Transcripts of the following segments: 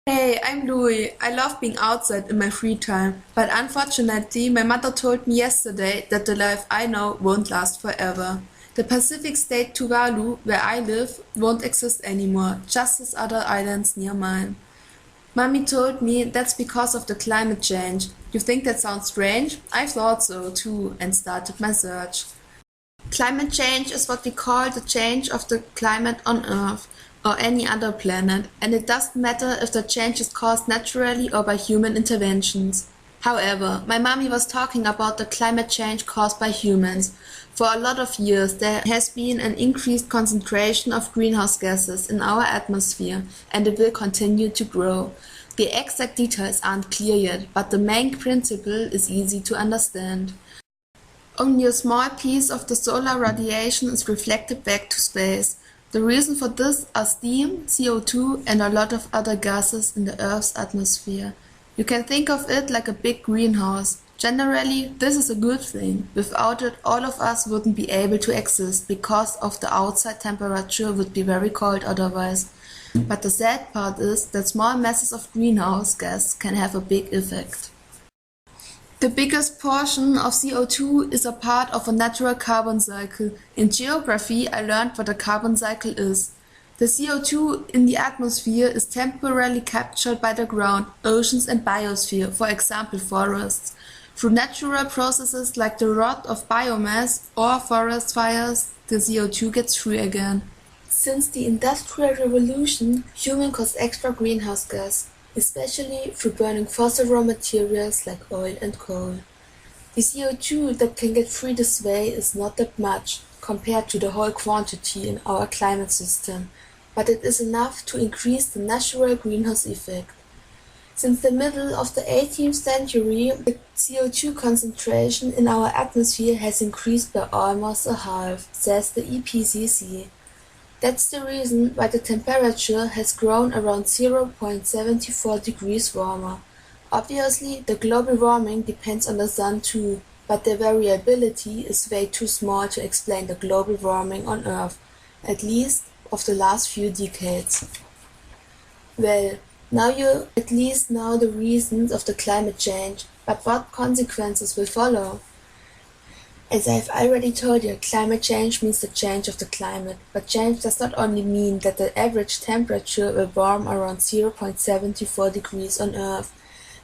Hey, I'm Louis. I love being outside in my free time, but unfortunately, my mother told me yesterday that the life I know won't last forever. The Pacific state Tuvalu, where I live, won't exist anymore, just as other islands near mine. Mommy told me that's because of the climate change. You think that sounds strange? I thought so too, and started my search. Climate change is what we call the change of the climate on Earth or any other planet, and it doesn't matter if the change is caused naturally or by human interventions. However, my mommy was talking about the climate change caused by humans. For a lot of years, there has been an increased concentration of greenhouse gases in our atmosphere, and it will continue to grow. The exact details aren't clear yet, but the main principle is easy to understand. Only a small piece of the solar radiation is reflected back to space. The reason for this are steam, CO2, and a lot of other gases in the Earth's atmosphere. You can think of it like a big greenhouse. Generally, this is a good thing. Without it, all of us wouldn't be able to exist because of the outside temperature would be very cold otherwise. But the sad part is that small masses of greenhouse gas can have a big effect. The biggest portion of CO2 is a part of a natural carbon cycle. In geography, I learned what a carbon cycle is. The CO2 in the atmosphere is temporarily captured by the ground, oceans and biosphere, for example forests. Through natural processes like the rot of biomass or forest fires, the CO2 gets free again. Since the Industrial Revolution, humans caused extra greenhouse gas, especially through burning fossil raw materials like oil and coal. The CO2 that can get free this way is not that much compared to the whole quantity in our climate system, but it is enough to increase the natural greenhouse effect. Since the middle of the 18th century, the CO2 concentration in our atmosphere has increased by almost a half, says the IPCC. That's the reason why the temperature has grown around 0.74 degrees warmer. Obviously, the global warming depends on the sun too, but the variability is way too small to explain the global warming on Earth, at least of the last few decades. Well, now you at least know the reasons of the climate change, but what consequences will follow? As I've already told you, climate change means the change of the climate, but change does not only mean that the average temperature will warm around 0.74 degrees on Earth,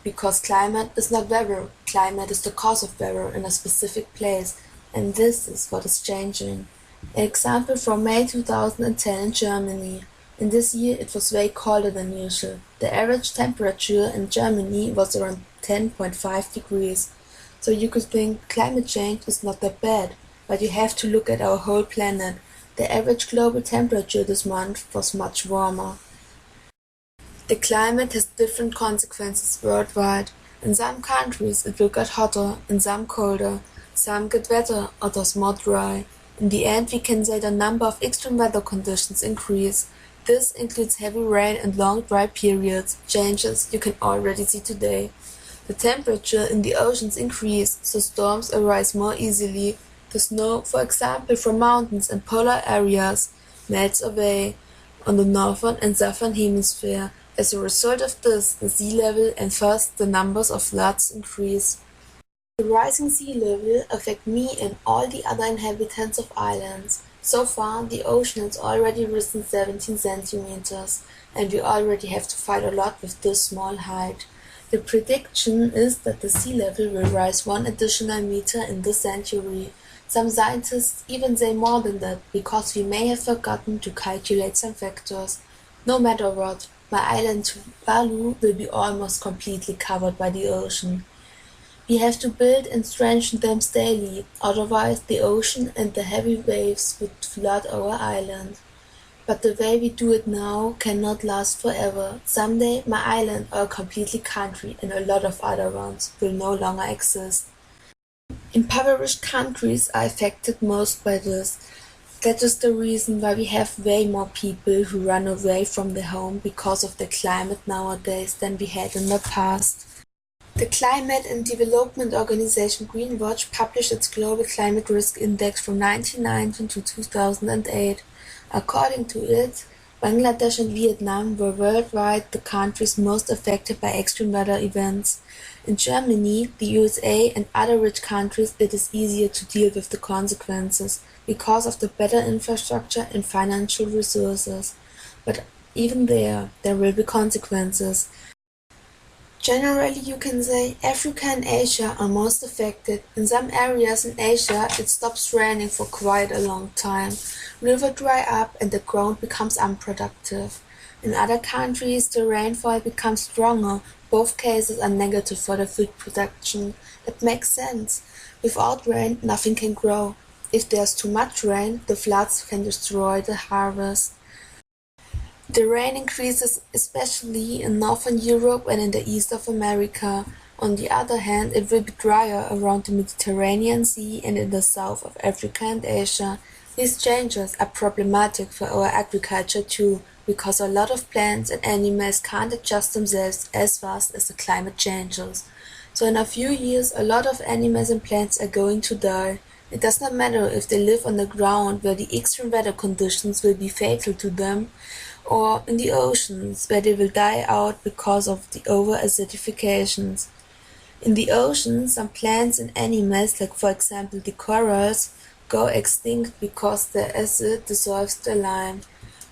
because climate is not weather, climate is the cause of weather in a specific place, and this is what is changing. An example from May 2010 in Germany. In this year it was way colder than usual. The average temperature in Germany was around 10.5 degrees. So you could think climate change is not that bad, but you have to look at our whole planet. The average global temperature this month was much warmer. The climate has different consequences worldwide. In some countries it will get hotter, in some colder, some get wetter, others more dry. In the end we can say the number of extreme weather conditions increase. This includes heavy rain and long dry periods, changes you can already see today. The temperature in the oceans increase, so storms arise more easily. The snow, for example from mountains and polar areas, melts away on the northern and southern hemisphere. As a result of this, the sea level and thus the numbers of floods increase. The rising sea level affects me and all the other inhabitants of islands. So far, the ocean has already risen 17 centimeters, and we already have to fight a lot with this small height. The prediction is that the sea level will rise 1 additional meter in this century. Some scientists even say more than that, because we may have forgotten to calculate some factors. No matter what, my island Tuvalu will be almost completely covered by the ocean. We have to build and strengthen dams daily, otherwise the ocean and the heavy waves would flood our island. But the way we do it now cannot last forever. Someday my island, our completely country, and a lot of other ones will no longer exist. Impoverished countries are affected most by this. That is the reason why we have way more people who run away from their home because of the climate nowadays than we had in the past. The climate and development organization Greenwatch published its Global Climate Risk Index from 1990 to 2008. According to it, Bangladesh and Vietnam were worldwide the countries most affected by extreme weather events. In Germany, the USA, and other rich countries, it is easier to deal with the consequences because of the better infrastructure and financial resources. But even there will be consequences. Generally, you can say Africa and Asia are most affected. In some areas in Asia, it stops raining for quite a long time. Rivers dry up and the ground becomes unproductive. In other countries, the rainfall becomes stronger. Both cases are negative for the food production. That makes sense. Without rain, nothing can grow. If there's too much rain, the floods can destroy the harvest. The rain increases especially in northern Europe and in the east of America. On the other hand, it will be drier around the Mediterranean Sea and in the south of Africa and Asia. These changes are problematic for our agriculture too, because a lot of plants and animals can't adjust themselves as fast as the climate changes. So in a few years, a lot of animals and plants are going to die. It does not matter if they live on the ground where the extreme weather conditions will be fatal to them, or in the oceans where they will die out because of the over-acidifications. In the ocean, some plants and animals, like for example the corals, go extinct because the acid dissolves the lime.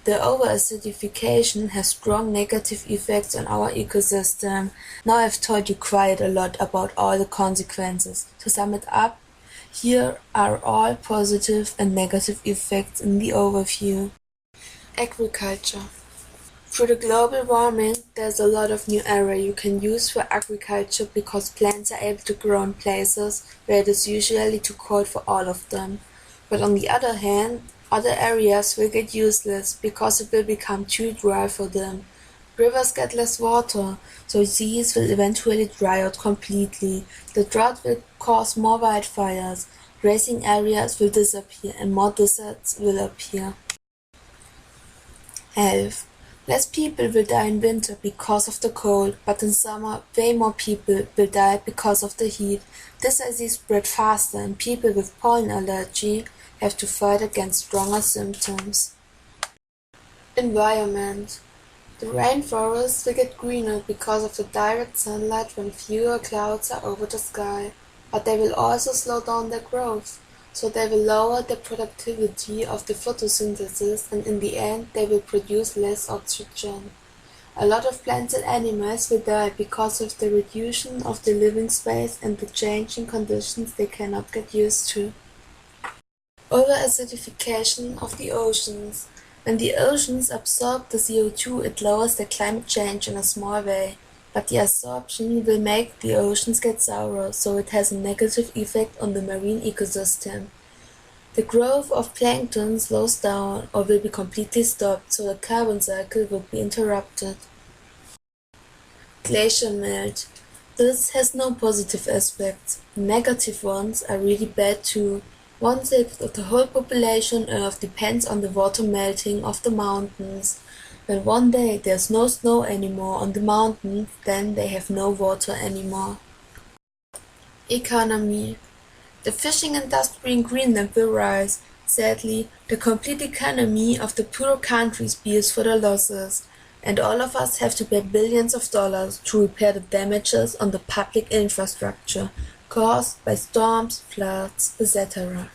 The over-acidification has strong negative effects on our ecosystem. Now I've told you quite a lot about all the consequences. To sum it up, here are all positive and negative effects in the overview. Agriculture. Through the global warming, there's a lot of new area you can use for agriculture because plants are able to grow in places where it is usually too cold for all of them. But on the other hand, other areas will get useless because it will become too dry for them. Rivers get less water, so seas will eventually dry out completely. The drought will cause more wildfires, grazing areas will disappear and more deserts will appear. Health. Less people will die in winter because of the cold, but in summer way more people will die because of the heat. This disease spread faster and people with pollen allergy have to fight against stronger symptoms. Environment. The rainforests will get greener because of the direct sunlight when fewer clouds are over the sky, but they will also slow down their growth. So they will lower the productivity of the photosynthesis and in the end they will produce less oxygen. A lot of plants and animals will die because of the reduction of the living space and the changing conditions they cannot get used to. Over-acidification of the oceans. When the oceans absorb the CO2, it lowers the climate change in a small way. But the absorption will make the oceans get sourer, so it has a negative effect on the marine ecosystem. The growth of plankton slows down or will be completely stopped, so the carbon cycle will be interrupted. Glacier melt. This has no positive aspects. Negative ones are really bad too. 1/6 of the whole population on Earth depends on the water melting of the mountains. When one day there's no snow anymore on the mountains, then they have no water anymore. Economy. The fishing industry in Greenland will rise. Sadly, the complete economy of the poor countries bears for the losses, and all of us have to pay billions of dollars to repair the damages on the public infrastructure caused by storms, floods, etc.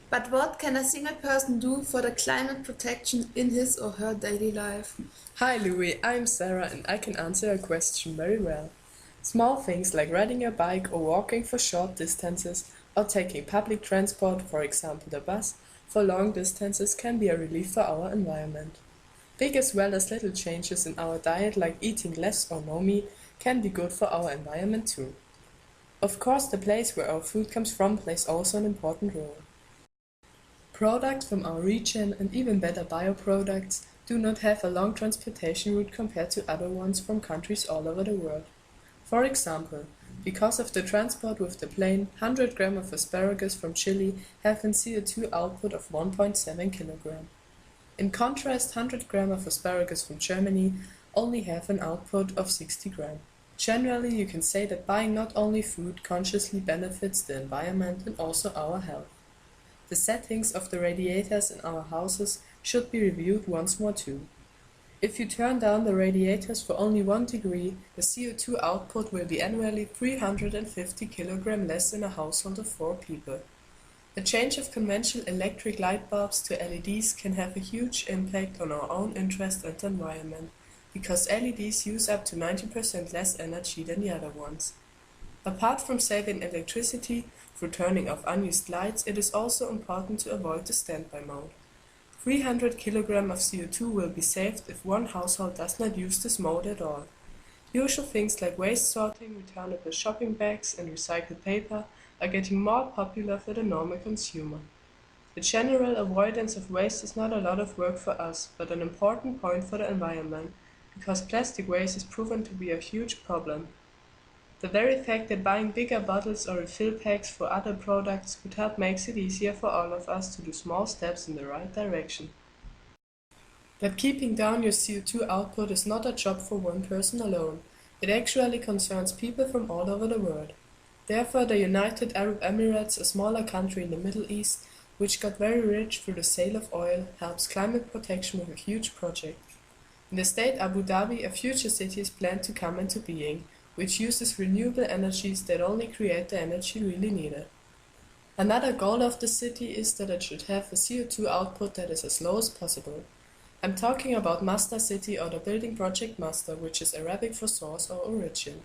But what can a single person do for the climate protection in his or her daily life? Hi Louis, I'm Sarah and I can answer your question very well. Small things like riding a bike or walking for short distances or taking public transport, for example the bus, for long distances can be a relief for our environment. Big as well as little changes in our diet like eating less or no meat can be good for our environment too. Of course, the place where our food comes from plays also an important role. Products from our region and even better bioproducts do not have a long transportation route compared to other ones from countries all over the world. For example, because of the transport with the plane, 100 grams of asparagus from Chile have an CO2 output of 1.7 kg. In contrast, 100 grams of asparagus from Germany only have an output of 60 grams. Generally, you can say that buying not only food consciously benefits the environment and also our health. The settings of the radiators in our houses should be reviewed once more too. If you turn down the radiators for only 1 degree, the CO2 output will be annually 350 kg less in a household of 4 people. The change of conventional electric light bulbs to LEDs can have a huge impact on our own interest and environment, because LEDs use up to 90% less energy than the other ones. Apart from saving electricity through turning off unused lights, it is also important to avoid the standby mode. 300 kg of CO2 will be saved if one household does not use this mode at all. Usual things like waste sorting, returnable shopping bags, and recycled paper are getting more popular for the normal consumer. The general avoidance of waste is not a lot of work for us, but an important point for the environment, because plastic waste is proven to be a huge problem. The very fact that buying bigger bottles or refill packs for other products could help makes it easier for all of us to do small steps in the right direction. But keeping down your CO2 output is not a job for one person alone. It actually concerns people from all over the world. Therefore, the United Arab Emirates, a smaller country in the Middle East, which got very rich through the sale of oil, helps climate protection with a huge project. In the state Abu Dhabi, a future city is planned to come into being, which uses renewable energies that only create the energy really needed. Another goal of the city is that it should have a CO2 output that is as low as possible. I'm talking about Masdar City, or the building project Masdar, which is Arabic for source or origin.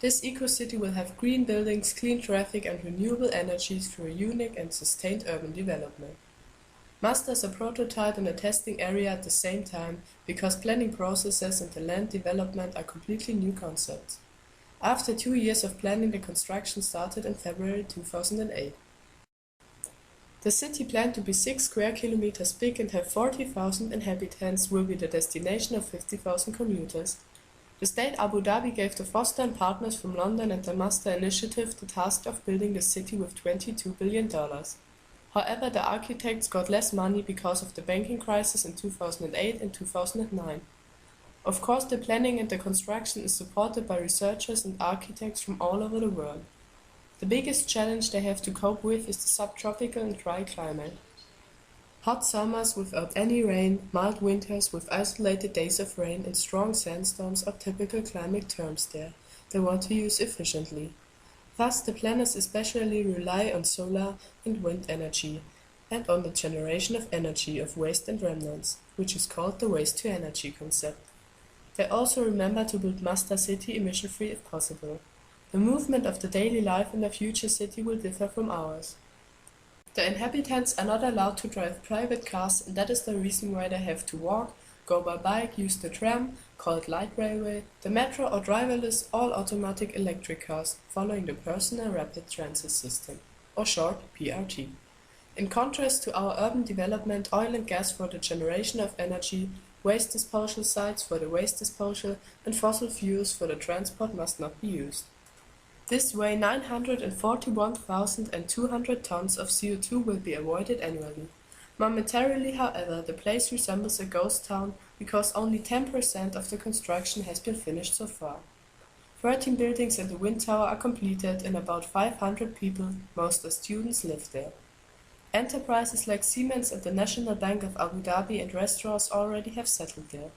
This eco-city will have green buildings, clean traffic, and renewable energies through a unique and sustained urban development. Masdar is a prototype and a testing area at the same time, because planning processes and the land development are completely new concepts. After 2 years of planning, the construction started in February 2008. The city, planned to be 6 square kilometers big and have 40,000 inhabitants, will be the destination of 50,000 commuters. The state Abu Dhabi gave the Foster and partners from London and the Masdar Initiative the task of building the city with $22 billion. However, the architects got less money because of the banking crisis in 2008 and 2009. Of course, the planning and the construction is supported by researchers and architects from all over the world. The biggest challenge they have to cope with is the subtropical and dry climate. Hot summers without any rain, mild winters with isolated days of rain, and strong sandstorms are typical climate terms there they want to use efficiently. Thus, the planners especially rely on solar and wind energy, and on the generation of energy of waste and remnants, which is called the waste-to-energy concept. They also remember to build Masdar City emission-free if possible. The movement of the daily life in the future city will differ from ours. The inhabitants are not allowed to drive private cars, and that is the reason why they have to walk, go by bike, use the tram, called light railway, the metro, or driverless all-automatic electric cars, following the Personal Rapid Transit System, or short PRT. In contrast to our urban development, oil and gas for the generation of energy, waste disposal sites for the waste disposal, and fossil fuels for the transport must not be used. This way, 941,200 tons of CO2 will be avoided annually. Momentarily, however, the place resembles a ghost town because only 10% of the construction has been finished so far. 13 buildings and the wind tower are completed, and about 500 people, most are students, live there. Enterprises like Siemens and the National Bank of Abu Dhabi and restaurants already have settled there.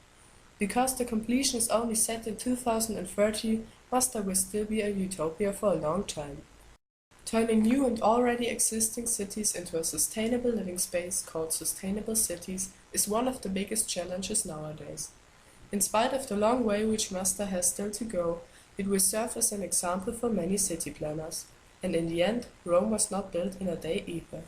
Because the completion is only set in 2030, Masdar will still be a utopia for a long time. Turning new and already existing cities into a sustainable living space called sustainable cities is one of the biggest challenges nowadays. In spite of the long way which Masdar has still to go, it will serve as an example for many city planners. And in the end, Rome was not built in a day either.